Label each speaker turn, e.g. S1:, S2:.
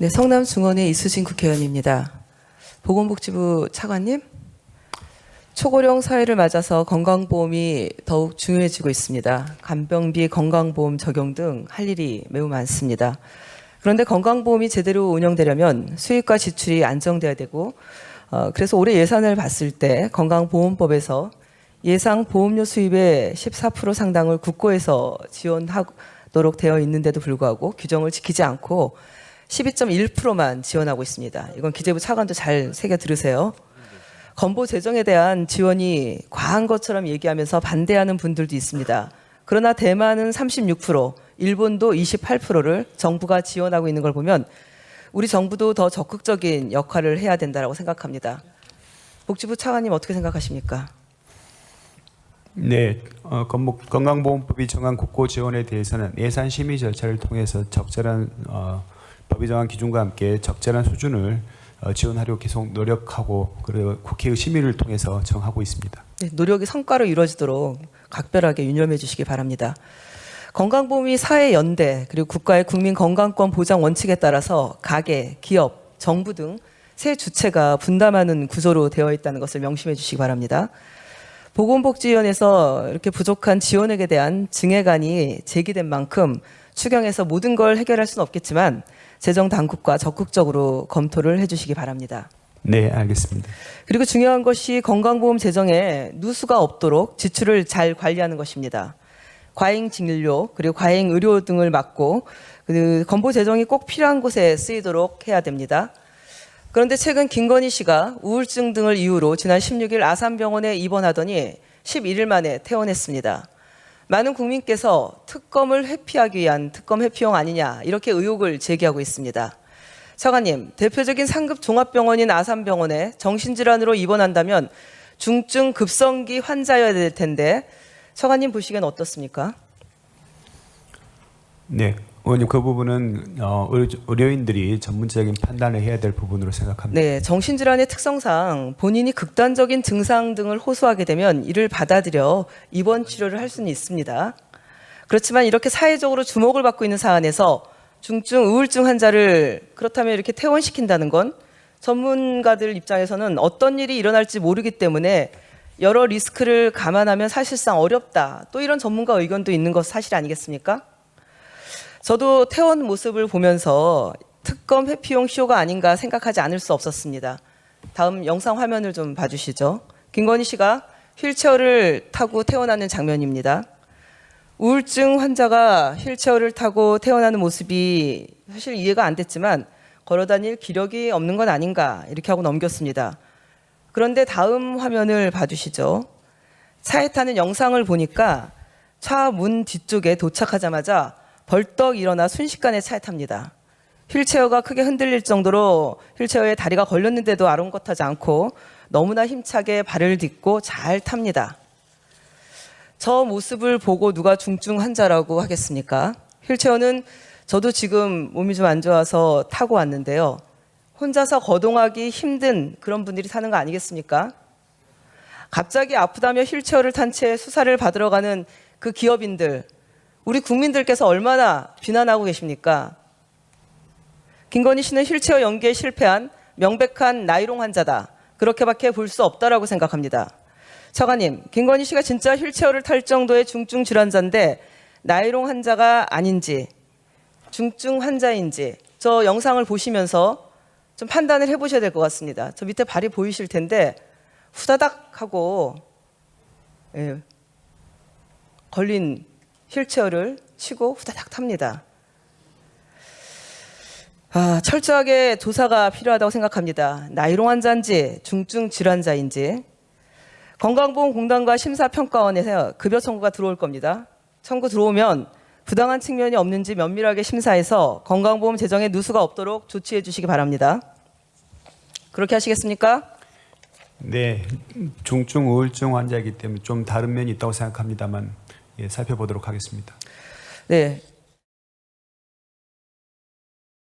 S1: 네, 성남중원의 이수진 국회의원입니다. 보건복지부 차관님, 초고령 사회를 맞아서 건강보험이 더욱 중요해지고 있습니다. 간병비, 건강보험 적용 등 할 일이 매우 많습니다. 그런데 건강보험이 제대로 운영되려면 수입과 지출이 안정돼야 되고, 그래서 올해 예산을 봤을 때 건강보험법에서 예상 보험료 수입의 14% 상당을 국고에서 지원하도록 되어 있는데도 불구하고 규정을 지키지 않고 12.1%만 지원하고 있습니다. 이건 기재부 차관도 잘 새겨 들으세요. 건보 재정에 대한 지원이 과한 것처럼 얘기하면서 반대하는 분들도 있습니다. 그러나 대만은 36%, 일본도 28%를 정부가 지원하고 있는 걸 보면 우리 정부도 더 적극적인 역할을 해야 된다고 생각합니다. 복지부 차관님 어떻게 생각하십니까?
S2: 네, 건강보험법이 정한 국고 지원에 대해서는 예산 심의 절차를 통해서 적절한 법이 정한 기준과 함께 적절한 수준을 지원하려고 계속 노력하고 그리고 국회의 심의를 통해서 정하고 있습니다.
S1: 네, 노력이 성과로 이루어지도록 각별하게 유념해 주시기 바랍니다. 건강보험이 사회 연대 그리고 국가의 국민건강권 보장 원칙에 따라서 가계, 기업, 정부 등 세 주체가 분담하는 구조로 되어 있다는 것을 명심해 주시기 바랍니다. 보건복지위원회에서 이렇게 부족한 지원액에 대한 증액안이 제기된 만큼 추경에서 모든 걸 해결할 수는 없겠지만 재정당국과 적극적으로 검토를 해주시기 바랍니다.
S2: 네, 알겠습니다.
S1: 그리고 중요한 것이 건강보험 재정에 누수가 없도록 지출을 잘 관리하는 것입니다. 과잉 진료 그리고 과잉 의료 등을 막고 건보 재정이 꼭 필요한 곳에 쓰이도록 해야 됩니다. 그런데 최근 김건희 씨가 우울증 등을 이유로 지난 16일 아산병원에 입원하더니 11일 만에 퇴원했습니다. 많은 국민께서 특검을 회피하기 위한 특검 회피용 아니냐 이렇게 의혹을 제기하고 있습니다. 차관님, 대표적인 상급 종합병원인 아산병원에 정신질환으로 입원한다면 중증 급성기 환자여야 될 텐데 차관님 보시기엔 어떻습니까?
S2: 네, 의원님 그 부분은 의료인들이 전문적인 판단을 해야 될 부분으로 생각합니다.
S1: 네, 정신질환의 특성상 본인이 극단적인 증상 등을 호소하게 되면 이를 받아들여 입원 치료를 할 수는 있습니다. 그렇지만 이렇게 사회적으로 주목을 받고 있는 사안에서 중증 우울증 환자를 그렇다면 이렇게 퇴원시킨다는 건 전문가들 입장에서는 어떤 일이 일어날지 모르기 때문에 여러 리스크를 감안하면 사실상 어렵다. 또 이런 전문가 의견도 있는 것 사실 아니겠습니까? 저도 퇴원 모습을 보면서 특검 회피용 쇼가 아닌가 생각하지 않을 수 없었습니다. 다음 영상 화면을 좀 봐주시죠. 김건희 씨가 휠체어를 타고 퇴원하는 장면입니다. 우울증 환자가 휠체어를 타고 퇴원하는 모습이 사실 이해가 안 됐지만 걸어다닐 기력이 없는 건 아닌가 이렇게 하고 넘겼습니다. 그런데 다음 화면을 봐주시죠. 차에 타는 영상을 보니까 차 문 뒤쪽에 도착하자마자 벌떡 일어나 순식간에 차에 탑니다. 휠체어가 크게 흔들릴 정도로 휠체어에 다리가 걸렸는데도 아랑곳하지 않고 너무나 힘차게 발을 딛고 잘 탑니다. 저 모습을 보고 누가 중증 환자라고 하겠습니까? 휠체어는 저도 지금 몸이 좀 안 좋아서 타고 왔는데요. 혼자서 거동하기 힘든 그런 분들이 타는 거 아니겠습니까? 갑자기 아프다며 휠체어를 탄 채 수사를 받으러 가는 그 기업인들, 우리 국민들께서 얼마나 비난하고 계십니까? 김건희 씨는 휠체어 연기에 실패한 명백한 나이롱 환자다. 그렇게밖에 볼 수 없다라고 생각합니다. 차관님, 김건희 씨가 진짜 휠체어를 탈 정도의 중증 질환자인데 나이롱 환자가 아닌지 중증 환자인지 저 영상을 보시면서 좀 판단을 해보셔야 될 것 같습니다. 저 밑에 발이 보이실 텐데 후다닥 하고 걸린 휠체어를 치고 후다닥 탑니다. 철저하게 조사가 필요하다고 생각합니다. 나이롱 환자인지 중증 질환자인지. 건강보험공단과 심사평가원에서 급여 청구가 들어올 겁니다. 청구 들어오면 부당한 측면이 없는지 면밀하게 심사해서 건강보험 재정에 누수가 없도록 조치해 주시기 바랍니다. 그렇게 하시겠습니까?
S2: 네, 중증 우울증 환자이기 때문에 좀 다른 면이 있다고 생각합니다만 살펴보도록 하겠습니다.
S1: 네,